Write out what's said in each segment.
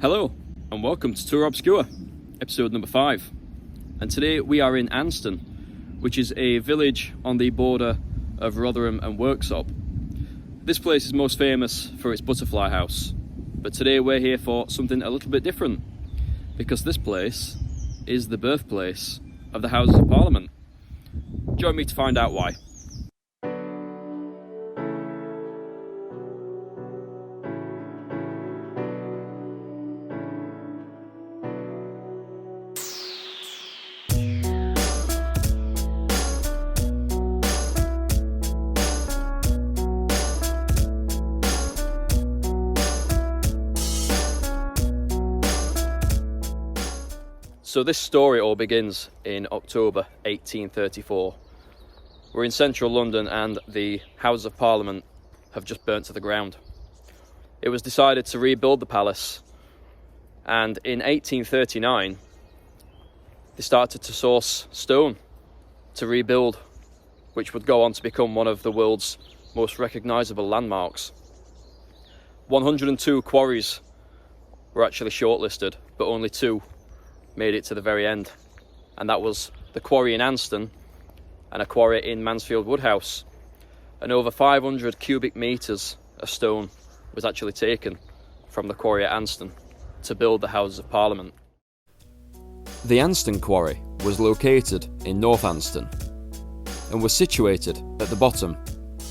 Hello and welcome to Tour Obscure, episode number 5. And today we are in Anston, which is a village on the border of Rotherham and Worksop. This place is most famous for its butterfly house, but today we're here for something a little bit different, because this place is the birthplace of the Houses of Parliament. Join me to find out why. So this story all begins in October 1834. We're in central London and the Houses of Parliament have just burnt to the ground. It was decided to rebuild the palace, and in 1839 they started to source stone to rebuild, which would go on to become one of the world's most recognisable landmarks. 102 quarries were actually shortlisted, but only 2 made it to the very end, and that was the quarry in Anston and a quarry in Mansfield Woodhouse. And over 500 cubic metres of stone was actually taken from the quarry at Anston to build the Houses of Parliament. The Anston quarry was located in North Anston and was situated at the bottom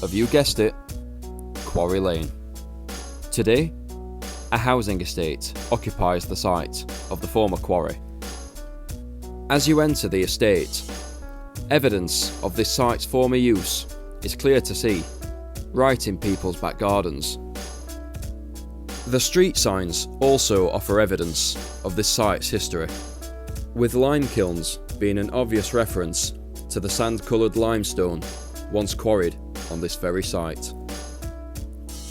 of, you guessed it, Quarry Lane. Today, a housing estate occupies the site of the former quarry. As you enter the estate, evidence of this site's former use is clear to see, right in people's back gardens. The street signs also offer evidence of this site's history, with lime kilns being an obvious reference to the sand-coloured limestone once quarried on this very site.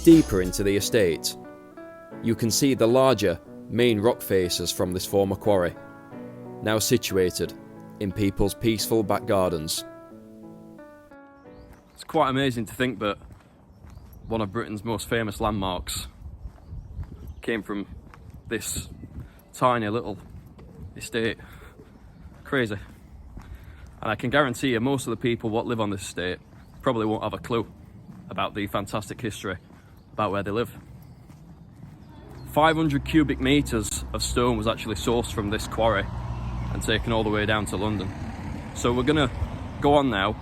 Deeper into the estate, you can see the larger main rock faces from this former quarry, now situated in people's peaceful back gardens. It's quite amazing to think that one of Britain's most famous landmarks came from this tiny little estate. Crazy. And I can guarantee you most of the people what live on this estate probably won't have a clue about the fantastic history about where they live. 500 cubic metres of stone was actually sourced from this quarry and taken all the way down to London. So we're gonna go on now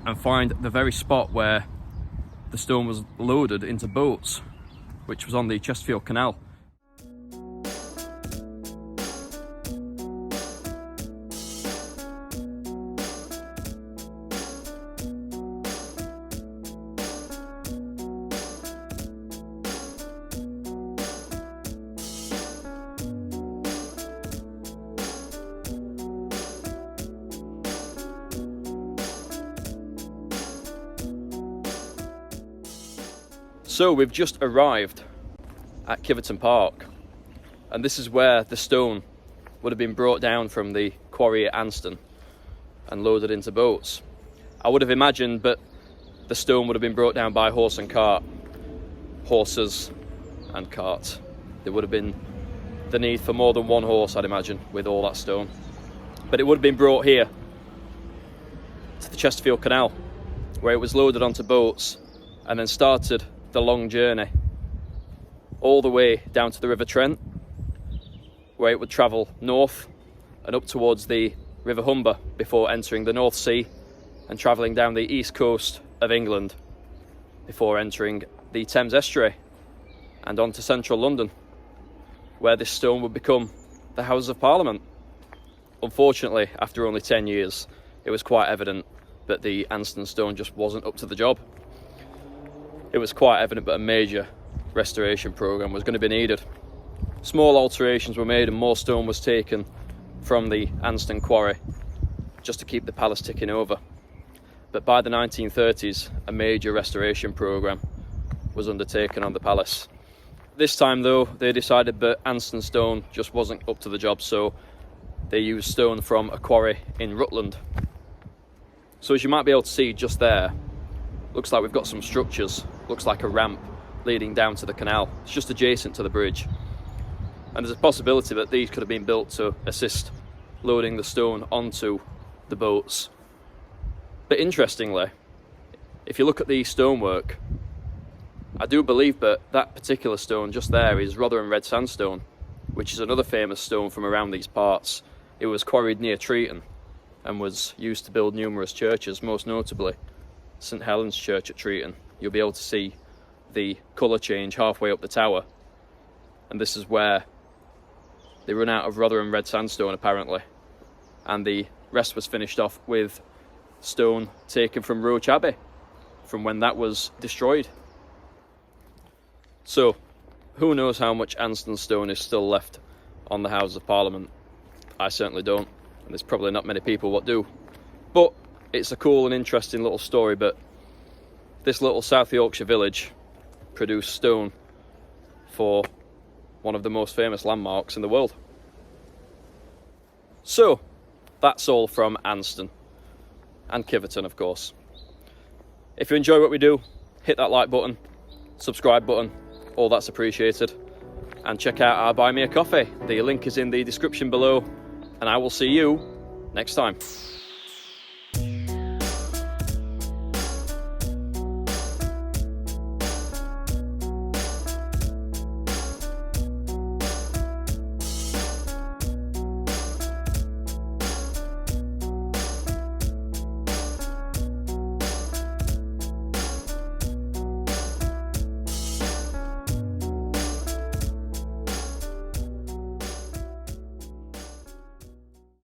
and find the very spot where the stone was loaded into boats, which was on the Chesterfield Canal. So we've just arrived at Kiveton Park, and this is where the stone would have been brought down from the quarry at Anston and loaded into boats. I would have imagined that the stone would have been brought down by horse and cart. Horses and cart. There would have been the need for more than one horse, I'd imagine, with all that stone. But it would have been brought here to the Chesterfield Canal, where it was loaded onto boats and then started the long journey all the way down to the River Trent, where it would travel north and up towards the River Humber before entering the North Sea and travelling down the east coast of England before entering the Thames estuary and on to central London, where this stone would become the Houses of Parliament. Unfortunately, after only 10 years, it was quite evident that the Anston stone just wasn't up to the job. It was quite evident that a major restoration programme was going to be needed. Small alterations were made and more stone was taken from the Anston quarry just to keep the palace ticking over. But by the 1930s, a major restoration programme was undertaken on the palace. This time though, they decided that Anston stone just wasn't up to the job, so they used stone from a quarry in Rutland. So as you might be able to see just there, looks like we've got some structures, looks like a ramp leading down to the canal. It's just adjacent to the bridge. And there's a possibility that these could have been built to assist loading the stone onto the boats. But interestingly, if you look at the stonework, I do believe that that particular stone just there is Rotherham red sandstone, which is another famous stone from around these parts. It was quarried near Triton and was used to build numerous churches, most notably St Helen's Church at Triton. You'll be able to see the colour change halfway up the tower, and this is where they run out of Rotherham red sandstone apparently, and the rest was finished off with stone taken from Roche Abbey from when that was destroyed. So who knows how much Anston stone is still left on the Houses of Parliament? I certainly don't, and there's probably not many people what do. But it's a cool and interesting little story. But this little South Yorkshire village produced stone for one of the most famous landmarks in the world. So that's all from Anston and Kiveton, of course. If you enjoy what we do, hit that like button, subscribe button, all that's appreciated, and check out our Buy Me a Coffee. The link is in the description below, and I will see you next time.